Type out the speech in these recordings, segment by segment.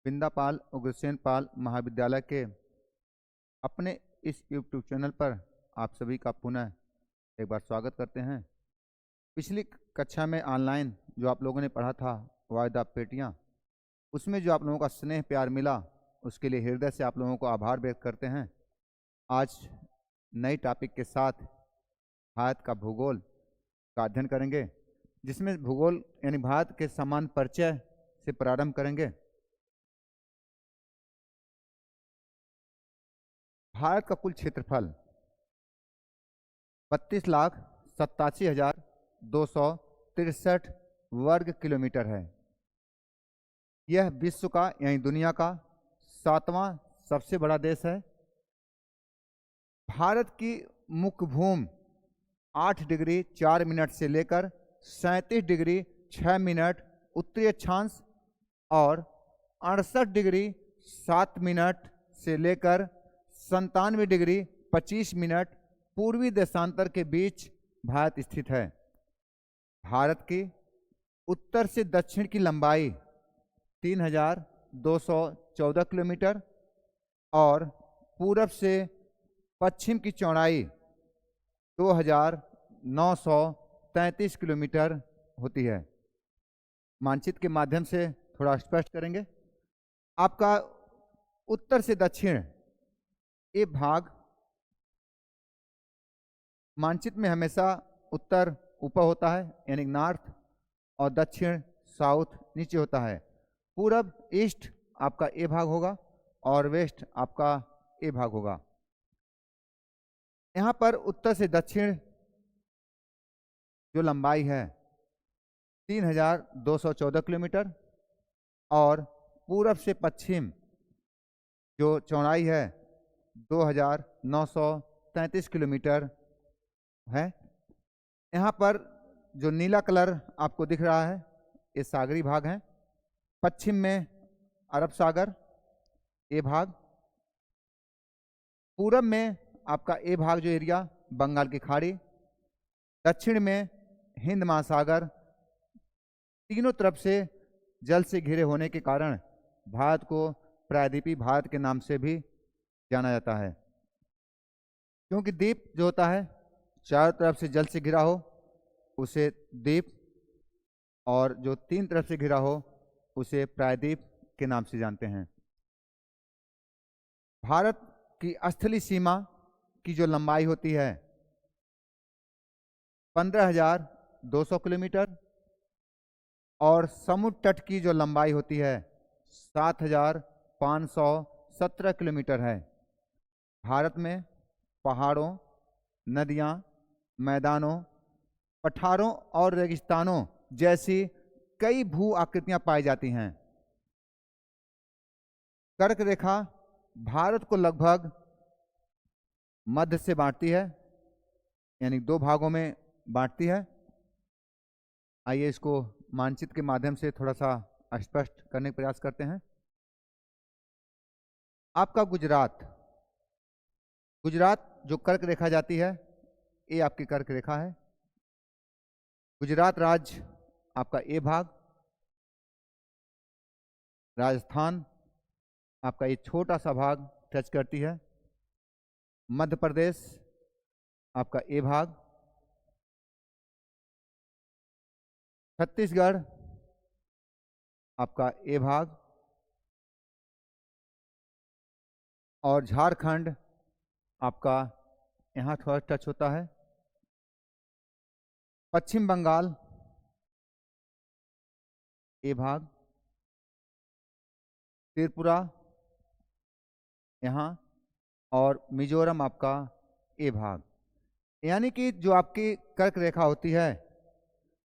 बिंदापाल उग्रसेन पाल महाविद्यालय के अपने इस यूट्यूब चैनल पर आप सभी का पुनः एक बार स्वागत करते हैं। पिछली कक्षा में ऑनलाइन जो आप लोगों ने पढ़ा था वायदा पेटियाँ, उसमें जो आप लोगों का स्नेह प्यार मिला उसके लिए हृदय से आप लोगों को आभार व्यक्त करते हैं। आज नई टॉपिक के साथ भारत का भूगोल का अध्ययन करेंगे, जिसमें भूगोल यानी भारत के समान परिचय से प्रारंभ करेंगे। भारत का कुल क्षेत्रफल 32,87,263 वर्ग किलोमीटर है। यह विश्व का यानी दुनिया का 7वां सबसे बड़ा देश है। भारत की मुख्य भूमि 8 डिग्री 4 मिनट से लेकर 37 डिग्री 6 मिनट उत्तरी अक्षांश और 68 डिग्री 7 मिनट से लेकर 97 डिग्री 25 मिनट पूर्वी देशांतर के बीच भारत स्थित है। भारत की उत्तर से दक्षिण की लंबाई 3,214 किलोमीटर और पूरब से पश्चिम की चौड़ाई 2,933 किलोमीटर होती है। मानचित्र के माध्यम से थोड़ा स्पष्ट करेंगे। आपका उत्तर से दक्षिण ये भाग मानचित्र में हमेशा उत्तर ऊपर होता है यानी नॉर्थ, और दक्षिण साउथ नीचे होता है। पूरब ईस्ट आपका ए भाग होगा और वेस्ट आपका ए भाग होगा। यहाँ पर उत्तर से दक्षिण जो लंबाई है 3,214 किलोमीटर और पूरब से पश्चिम जो चौड़ाई है 2,933 किलोमीटर है। यहाँ पर जो नीला कलर आपको दिख रहा है ये सागरी भाग है। पश्चिम में अरब सागर ए भाग, पूरब में आपका ए भाग जो एरिया बंगाल की खाड़ी, दक्षिण में हिंद महासागर। तीनों तरफ से जल से घिरे होने के कारण भारत को प्रायद्वीपीय भारत के नाम से भी जाना जाता है, क्योंकि द्वीप जो होता है चारों तरफ से जल से घिरा हो उसे द्वीप, और जो तीन तरफ से घिरा हो उसे प्रायद्वीप के नाम से जानते हैं। भारत की स्थलीय सीमा की जो लंबाई होती है 15,200 किलोमीटर और समुद्र तट की जो लंबाई होती है 7,517 किलोमीटर है। भारत में पहाड़ों, नदियां, मैदानों, पठारों और रेगिस्तानों जैसी कई भू आकृतियां पाई जाती हैं। कर्क रेखा भारत को लगभग मध्य से बांटती है, यानी दो भागों में बांटती है। आइए इसको मानचित्र के माध्यम से थोड़ा सा स्पष्ट करने का प्रयास करते हैं। आपका गुजरात जो कर्क रेखा जाती है ये आपकी कर्क रेखा है। गुजरात राज्य आपका ए भाग, राजस्थान आपका ये छोटा सा भाग टच करती है, मध्य प्रदेश आपका ए भाग, छत्तीसगढ़ आपका ए भाग और झारखंड आपका यहाँ थोड़ा टच होता है। पश्चिम बंगाल ए भाग, त्रिपुरा यहाँ और मिजोरम आपका ए भाग। यानी कि जो आपकी कर्क रेखा होती है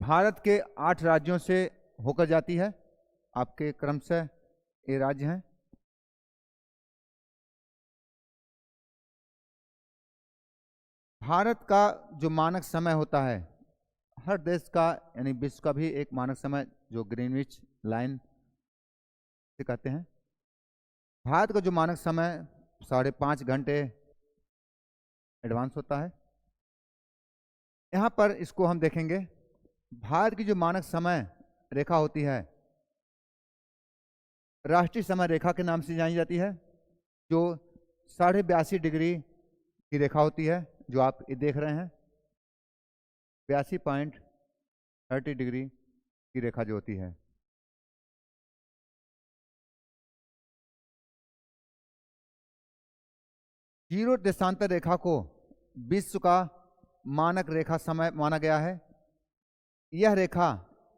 भारत के 8 राज्यों से होकर जाती है। आपके क्रमशः ये राज्य हैं। भारत का जो मानक समय होता है, हर देश का यानी विश्व का भी एक मानक समय जो ग्रीनविच लाइन से कहते हैं। भारत का जो मानक समय 5.5 घंटे एडवांस होता है। यहाँ पर इसको हम देखेंगे। भारत की जो मानक समय रेखा होती है राष्ट्रीय समय रेखा के नाम से जानी जाती है, जो 82.5 डिग्री की रेखा होती है, जो आप ये देख रहे हैं। 82.30 डिग्री की रेखा जो होती है। जीरो देशांतर रेखा को विश्व का मानक रेखा समय माना गया है। यह रेखा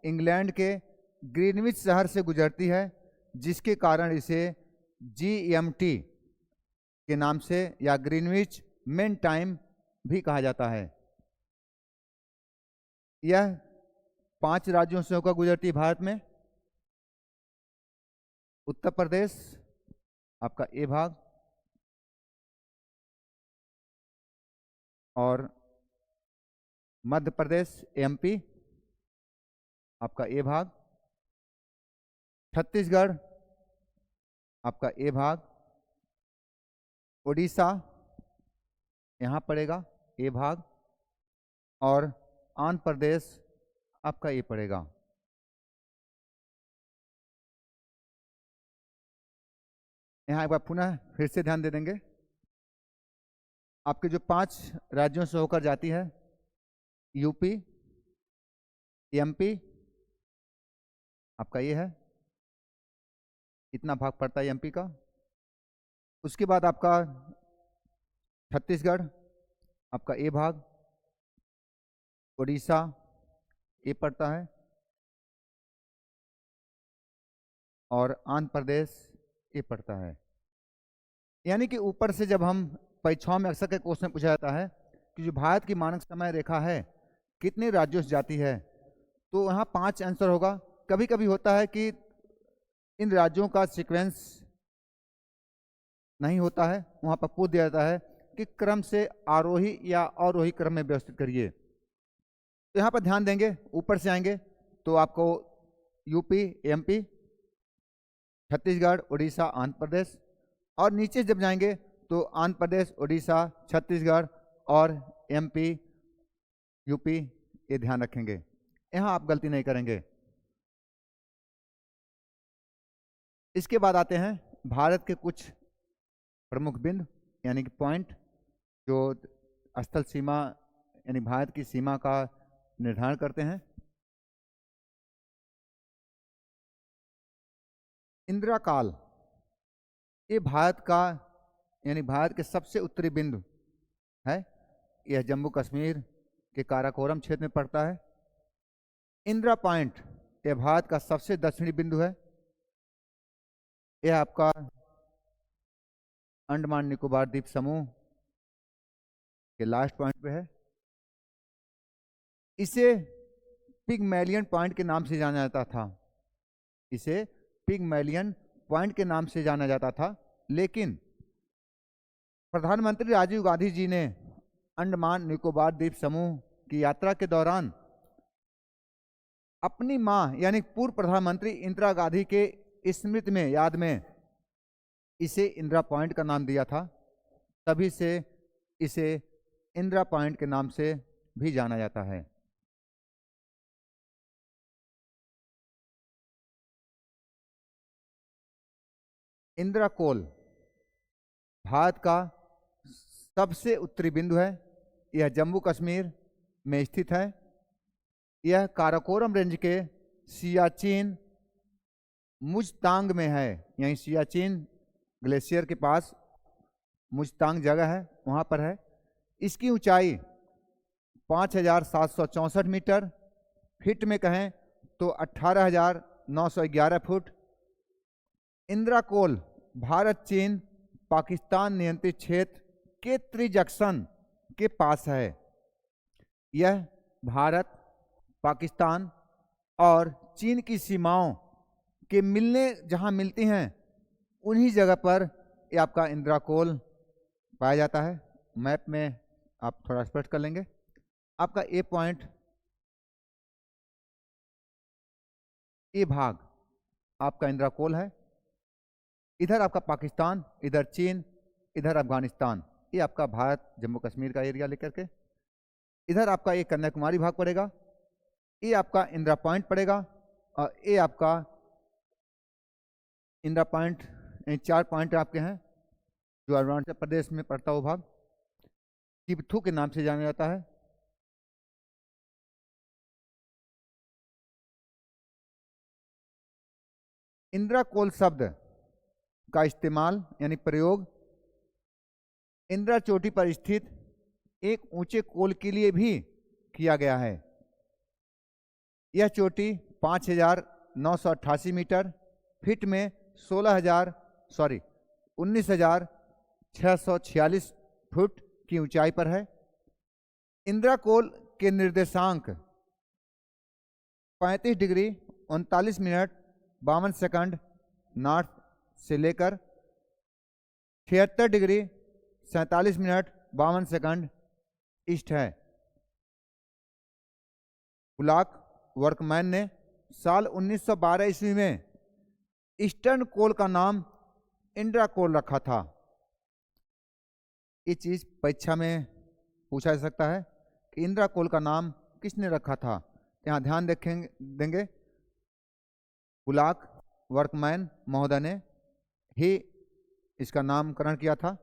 इंग्लैंड के ग्रीनविच शहर से गुजरती है, जिसके कारण इसे GMT के नाम से या ग्रीनविच मेन टाइम भी कहा जाता है। यह 5 राज्यों से होकर गुजरती है भारत में। उत्तर प्रदेश आपका ए भाग, और मध्य प्रदेश MP आपका ए भाग, छत्तीसगढ़ आपका ए भाग, उड़ीसा यहाँ पड़ेगा ए भाग, और आंध्र प्रदेश आपका ए पड़ेगा। यहाँ एक बार पुनः फिर से ध्यान दे देंगे। आपके जो 5 राज्यों से होकर जाती है, यूपी, MP आपका ये है, इतना भाग पड़ता है MP का। उसके बाद आपका छत्तीसगढ़ आपका ए भाग, उड़ीसा ए पड़ता है, और आंध्र प्रदेश ए पड़ता है। यानी कि ऊपर से जब हम परीक्षाओं में अक्सर के क्वेश्चन पूछा जाता है कि जो भारत की मानक समय रेखा है कितने राज्यों से जाती है, तो यहाँ 5 आंसर होगा। कभी कभी होता है कि इन राज्यों का सीक्वेंस नहीं होता है, वहाँ पर पूछ दिया जाता है कि क्रम से आरोही या अवरोही क्रम में व्यवस्थित करिए। तो यहाँ पर ध्यान देंगे, ऊपर से आएंगे तो आपको यूपी, MP, छत्तीसगढ़, उड़ीसा, आंध्र प्रदेश, और नीचे जब जाएंगे तो आंध्र प्रदेश, उड़ीसा, छत्तीसगढ़ और MP, यूपी, ये ध्यान रखेंगे। यहाँ आप गलती नहीं करेंगे। इसके बाद आते हैं भारत के कुछ प्रमुख बिंदु यानी कि पॉइंट, जो स्थल सीमा यानी भारत की सीमा का निर्धारण करते हैं। इंदिरा काल, ये भारत का यानी भारत के सबसे उत्तरी बिंदु है। यह जम्मू कश्मीर के काराकोरम क्षेत्र में पड़ता है। इंदिरा पॉइंट, यह भारत का सबसे दक्षिणी बिंदु है। यह आपका अंडमान निकोबार द्वीप समूह के लास्ट पॉइंट पे है। इसे पिगमैलियन पॉइंट के नाम से जाना जाता था। इसे पिगमैलियन पॉइंट के नाम से जाना जाता था, लेकिन प्रधानमंत्री राजीव गांधी जी ने अंडमान निकोबार द्वीप समूह की यात्रा के दौरान अपनी मां यानी पूर्व प्रधानमंत्री इंदिरा गांधी के स्मृति में, याद में, इसे इंदिरा पॉइंट का नाम दिया था। तभी से इसे इंदिरा पॉइंट के नाम से भी जाना जाता है। इंदिरा कोल भारत का सबसे उत्तरी बिंदु है। यह जम्मू कश्मीर में स्थित है। यह काराकोरम रेंज के सियाचिन मुजतांग में है। यहीं सियाचिन ग्लेशियर के पास मुजतांग जगह है, वहाँ पर है। इसकी ऊंचाई 5,764 मीटर, फीट में कहें तो 18,911 फुट। इंदिरा कोल भारत, चीन, पाकिस्तान नियंत्रित क्षेत्र के त्रिजंक्शन के पास है। यह भारत, पाकिस्तान और चीन की सीमाओं के मिलने जहां मिलती हैं उन्हीं जगह पर ये आपका इंदिरा कोल पाया जाता है। मैप में आप थोड़ा स्पष्ट कर लेंगे। आपका ए पॉइंट, ए भाग आपका इंदिरा कोल है। इधर आपका पाकिस्तान, इधर चीन, इधर अफगानिस्तान, ये आपका भारत जम्मू कश्मीर का एरिया लेकर के। इधर आपका एक कन्याकुमारी भाग पड़ेगा, ये आपका इंदिरा पॉइंट पड़ेगा, और ये आपका इंदिरा पॉइंट, 4 पॉइंट आपके हैं जो अरुणाचल प्रदेश में पड़ता हुआ भाग किबथू के नाम से जाना जाता है। इंदिरा कोल शब्द का इस्तेमाल यानी प्रयोग इंदिरा चोटी पर स्थित एक ऊंचे कोल के लिए भी किया गया है। यह चोटी 5,988 मीटर, फीट में 19,646 फुट की ऊंचाई पर है। इंदिरा कोल के निर्देशांक 35 डिग्री 39 मिनट 52 सेकंड नॉर्थ से लेकर 76 डिग्री 47 मिनट 52 सेकंड ईस्ट है। ब्लॉक वर्कमैन ने साल 1912 ईस्वी में ईस्टर्न कोल का नाम इंदिरा कोल रखा था। ये चीज परीक्षा में पूछा जा सकता है कि इंदिरा कोल का नाम किसने रखा था। यहाँ ध्यान देंगे ब्लॉक वर्कमैन महोदय ने ही इसका नामकरण किया था।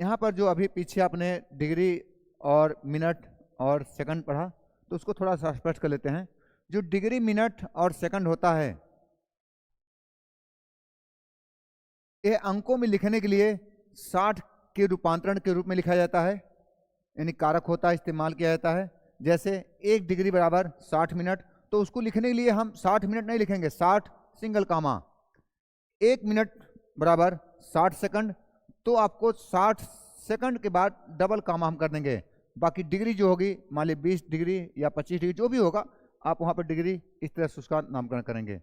यहाँ पर जो अभी पीछे आपने डिग्री और मिनट और सेकंड पढ़ा तो उसको थोड़ा सा स्पष्ट कर लेते हैं। जो डिग्री मिनट और सेकंड होता है यह अंकों में लिखने के लिए 60 के रूपांतरण के रूप में लिखा जाता है, यानी कारक होता है इस्तेमाल किया जाता है। जैसे 1 डिग्री बराबर 60 मिनट, तो उसको लिखने के लिए हम 60 मिनट नहीं लिखेंगे, 60 सिंगल कामा। 1 मिनट बराबर 60 सेकंड, तो आपको 60 सेकंड के बाद डबल कामा हम कर देंगे। बाकी डिग्री जो होगी मान ली 20 डिग्री या 25 डिग्री जो भी होगा, आप वहां पर डिग्री इस तरह से उसका नामकरण करेंगे।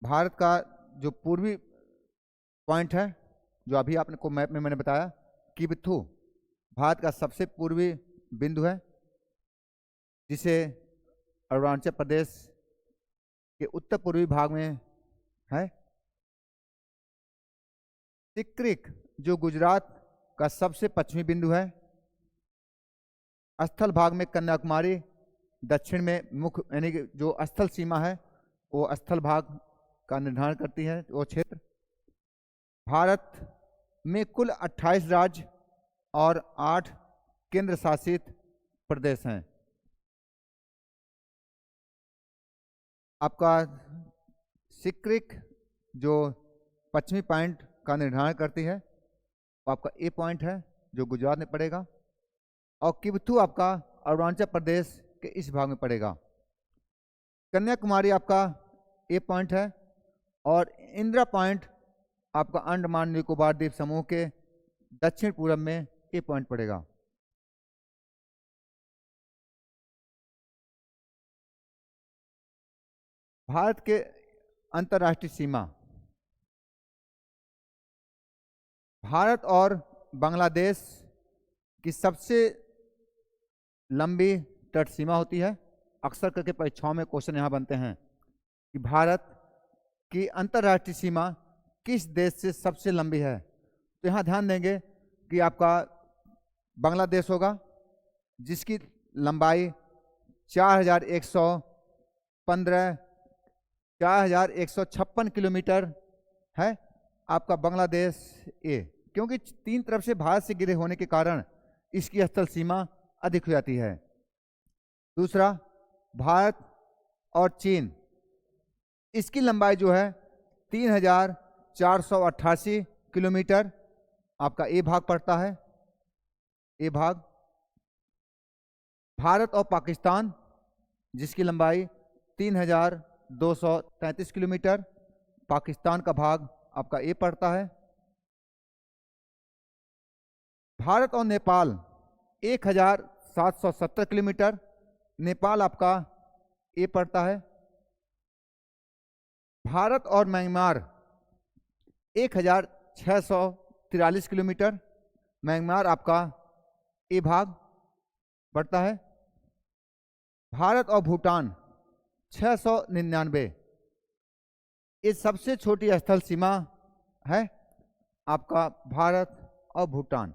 भारत का जो पूर्वी पॉइंट है, जो अभी आपने को मैप में मैंने बताया, किबथू भारत का सबसे पूर्वी बिंदु है, जिसे अरुणाचल प्रदेश के उत्तर पूर्वी भाग में है। सिक्रिक जो गुजरात का सबसे पश्चिमी बिंदु है। स्थल भाग में कन्याकुमारी, दक्षिण में मुख्य यानी कि जो स्थल सीमा है वो स्थल भाग का निर्धारण करती है वो क्षेत्र। भारत में कुल 28 राज्य और 8 केंद्र शासित प्रदेश हैं। आपका सिक्रिक जो पश्चिमी पॉइंट का निर्धारण करती है वो आपका ए पॉइंट है जो गुजरात में पड़ेगा, और किबथू आपका अरुणाचल प्रदेश के इस भाग में पड़ेगा। कन्याकुमारी आपका ए पॉइंट है, और इंदिरा पॉइंट आपका अंडमान निकोबार द्वीप समूह के दक्षिण पूर्व में ए पॉइंट पड़ेगा। भारत के अंतर्राष्ट्रीय सीमा, भारत और बांग्लादेश की सबसे लंबी तट सीमा होती है। अक्सर करके परीक्षाओं में क्वेश्चन यहाँ बनते हैं कि भारत की अंतर्राष्ट्रीय सीमा किस देश से सबसे लंबी है। तो यहाँ ध्यान देंगे कि आपका बांग्लादेश होगा, जिसकी लंबाई 4,156 किलोमीटर है। आपका बांग्लादेश ए, क्योंकि 3 तरफ से भारत से घिरे होने के कारण इसकी स्थल सीमा अधिक हो जाती है। दूसरा, भारत और चीन, इसकी लंबाई जो है 3,488 किलोमीटर आपका ए भाग पड़ता है। ए भाग। भारत और पाकिस्तान, जिसकी लंबाई 3,233 किलोमीटर, पाकिस्तान का भाग आपका ए पड़ता है। भारत और नेपाल 1,770 किलोमीटर, नेपाल आपका ए पड़ता है। भारत और म्यांमार 1,643 किलोमीटर, म्यांमार आपका ए भाग पड़ता है। भारत और भूटान 699, ये सबसे छोटी स्थल सीमा है आपका भारत और भूटान।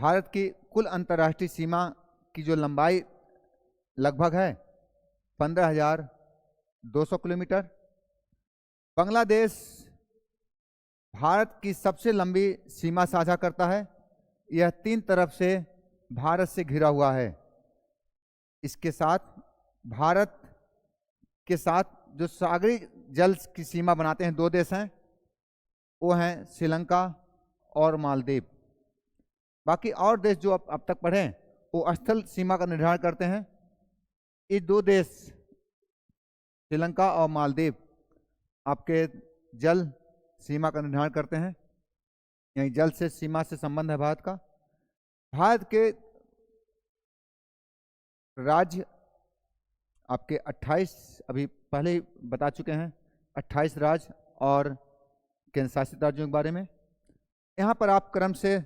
भारत की कुल अंतर्राष्ट्रीय सीमा की जो लंबाई लगभग है 15,200 किलोमीटर। बांग्लादेश भारत की सबसे लंबी सीमा साझा करता है। यह 3 तरफ से भारत से घिरा हुआ है। इसके साथ भारत के साथ जो सागरी जल की सीमा बनाते हैं 2 देश हैं, वो हैं श्रीलंका और मालदीव। बाकी और देश जो अब तक पढ़े वो स्थल सीमा का निर्धारण करते हैं। ये 2 देश श्रीलंका और मालदीव आपके जल सीमा का निर्धारण करते हैं। यही जल से सीमा से संबंध है भारत का। भारत के राज्य आपके 28 अभी पहले ही बता चुके हैं, 28 राज्य और केंद्र शासित राज्यों के बारे में। यहाँ पर आप क्रम से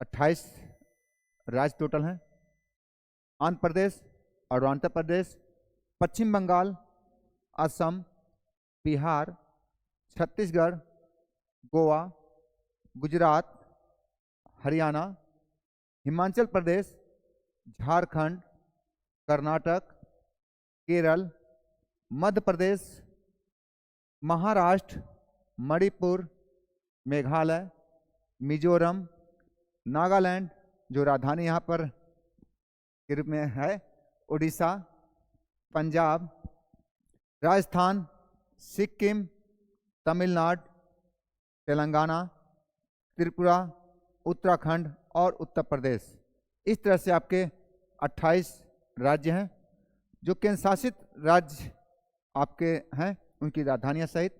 28 राज्य टोटल हैं। आंध्र प्रदेश, अरुणाचल प्रदेश, पश्चिम बंगाल, असम, बिहार, छत्तीसगढ़, गोवा, गुजरात, हरियाणा, हिमाचल प्रदेश, झारखंड, कर्नाटक, केरल, मध्य प्रदेश, महाराष्ट्र, मणिपुर, मेघालय, मिजोरम, नागालैंड जो राजधानी यहाँ पर के रूप में है, उड़ीसा, पंजाब, राजस्थान, सिक्किम, तमिलनाडु, तेलंगाना, त्रिपुरा, उत्तराखंड और उत्तर प्रदेश। इस तरह से आपके 28 राज्य हैं। जो केंद्र शासित राज्य आपके हैं उनकी राजधानियां सहित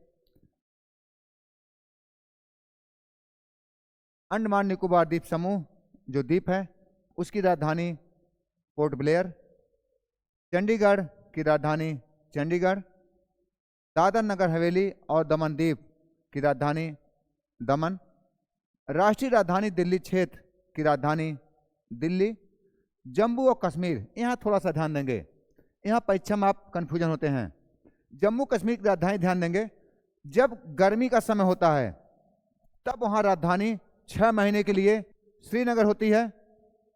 अंडमान निकोबार द्वीप समूह जो द्वीप है उसकी राजधानी पोर्ट ब्लेयर, चंडीगढ़ की राजधानी चंडीगढ़, दादर नगर हवेली और दमन द्वीप की राजधानी दमन, राष्ट्रीय राजधानी दिल्ली क्षेत्र की राजधानी दिल्ली, जम्मू और कश्मीर। यहाँ थोड़ा सा ध्यान देंगे, यहाँ परीक्षा में आप कन्फ्यूजन होते हैं। जम्मू कश्मीर की राजधानी ध्यान देंगे, जब गर्मी का समय होता है तब वहाँ राजधानी 6 महीने के लिए श्रीनगर होती है,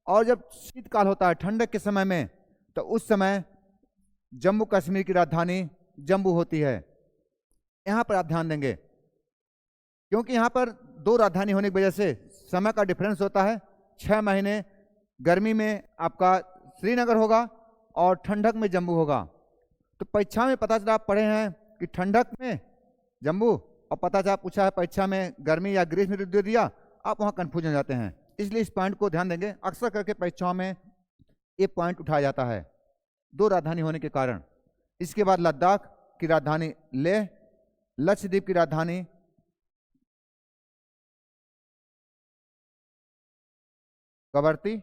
और जब शीतकाल होता है ठंडक के समय में तो उस समय जम्मू कश्मीर की राजधानी जम्मू होती है। यहाँ पर आप ध्यान देंगे क्योंकि यहाँ पर 2 राजधानी होने की वजह से समय का डिफरेंस होता है। 6 महीने गर्मी में आपका श्रीनगर होगा और ठंडक में जम्मू होगा। तो परीक्षा में पता चला आप पढ़े हैं कि ठंडक में जम्मू, और पता चला पूछा है परीक्षा में गर्मी या ग्रीष्म ऋतु दिया, आप वहाँ कन्फ्यूजन हो जाते हैं। इसलिए इस पॉइंट को ध्यान देंगे। अक्सर करके परीक्षाओं में ये पॉइंट उठाया जाता है 2 राजधानी होने के कारण। इसके बाद लद्दाख की राजधानी लेह, लक्षद्वीप की राजधानी कवरत्ती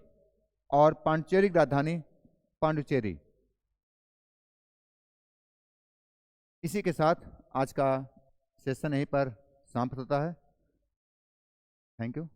और पांडिचेरी की राजधानी पांडुचेरी। इसी के साथ आज का सेशन यहीं पर समाप्त होता है। Thank you.